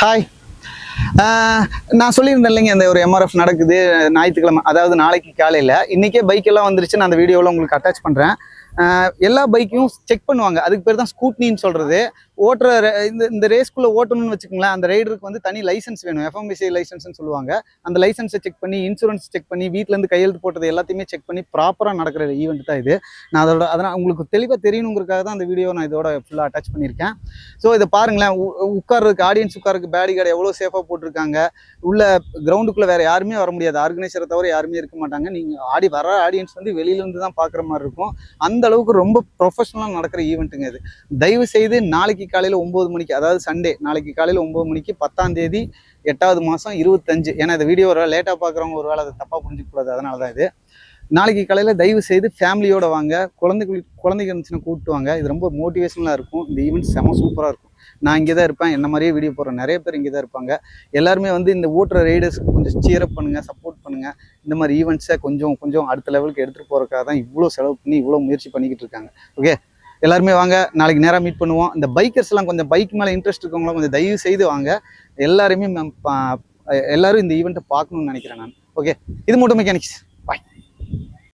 Hi. நான் சொல்லியிருந்தேன் இல்லைங்க, இந்த ஒரு எம்ஆர்எஃப் நடக்குது ஞாயிற்றுக்கிழமை, அதாவது நாளைக்கு காலையில். இன்றைக்கே பைக்கெல்லாம் வந்துருச்சு. நான் அந்த வீடியோவில் உங்களுக்கு அட்டாச் பண்ணுறேன். எல்லா பைக்கையும் செக் பண்ணுவாங்க. அதுக்கு பேர் தான் ஸ்கூட்னின்னு சொல்கிறது. ஓட்டுற இந்த ரேஸ்க்குள்ளே ஓட்டணும்னு வச்சுக்கோங்களேன், அந்த ரைடருக்கு வந்து தனி லைசன்ஸ் வேணும். எஃப்எம்பிசி லைசன்ஸ்னு சொல்லுவாங்க. அந்த லைசன்ஸை செக் பண்ணி, இன்சூரன்ஸ் செக் பண்ணி, வீட்டிலேருந்து கையெழுத்து போட்டது எல்லாத்தையுமே செக் பண்ணி ப்ராப்பராக நடக்கிற ஈவெண்ட் தான் இது. நான் அதனால் உங்களுக்கு தெளிவாக தெரியணுங்கிறதுக்காக தான் அந்த வீடியோ நான் இதோட ஃபுல்லாக அட்டாச் பண்ணியிருக்கேன். ஸோ இதை பாருங்களேன், உட்காருக்கு ஆடியன்ஸ் உட்காருக்கு பேடி கார்டு எவ்வளோ சேஃபாக போட்டிருக்காங்க. உள்ள கிரவுண்டுக்குள்ளே வேறு யாருமே வர முடியாது, ஆர்கனைசரை தவிர யாருமே இருக்க மாட்டாங்க. நீங்கள் வர ஆடியன்ஸ் வந்து வெளியிலேருந்து தான் பார்க்குற மாதிரி இருக்கும். அந்த அளவுக்கு ரொம்ப ப்ரொஃபஷனலாக நடக்கிற ஈவெண்ட்டுங்க இது. தயவு செய்து நாளைக்கு காலையில் 9 மணிக்கு, அதாவது சண்டே நாளைக்கு காலையில் 9 மணிக்கு 10ஆம் தேதி 8வது மாதம் 25. ஏன்னா இந்த வீடியோ லேட்டாக பார்க்குறவங்க ஒரு வேளை அதை தப்பாக புரிஞ்சிக்கக்கூடாது, அதனால தான் இது. நாளைக்கு காலையில் தயவு செய்து ஃபேமிலியோடு வாங்க. குழந்தைங்க இருந்துச்சுன்னா கூப்பிட்டு வாங்க. இது ரொம்ப மோட்டிவேஷனலாக இருக்கும். இந்த ஈவெண்ட் செம சூப்பராக இருக்கும். நான் இங்கே தான் இருப்பேன். என்ன மாதிரியே வீடியோ போடுற நிறைய பேர் இங்கே தான் இருப்பாங்க. எல்லாருமே வந்து இந்த ஓட்டுற ரைடர்ஸ்க்கு கொஞ்சம் சியரப் பண்ணுங்கள், சப்போர்ட் பண்ணுங்கள். இந்த மாதிரி ஈவெண்ட்ஸை கொஞ்சம் அடுத்த லெவலுக்கு எடுத்துகிட்டு போகிறக்காக தான் இவ்வளோ செலவு பண்ணி இவ்வளோ முயற்சி பண்ணிக்கிட்டு இருக்காங்க. ஓகே, எல்லாருமே வாங்க. நாளைக்கு நேராக மீட் பண்ணுவோம். இந்த பைக்கர்ஸ்லாம் கொஞ்சம் பைக் மேலே இன்ட்ரெஸ்ட் இருக்கவங்களாம் கொஞ்சம் தயவு செய்து வாங்க. எல்லாரும் இந்த ஈவெண்ட்டை பார்க்கணும்னு நினைக்கிறேன் நான். ஓகே, இது மட்டும் மெக்கானிக்ஸ்.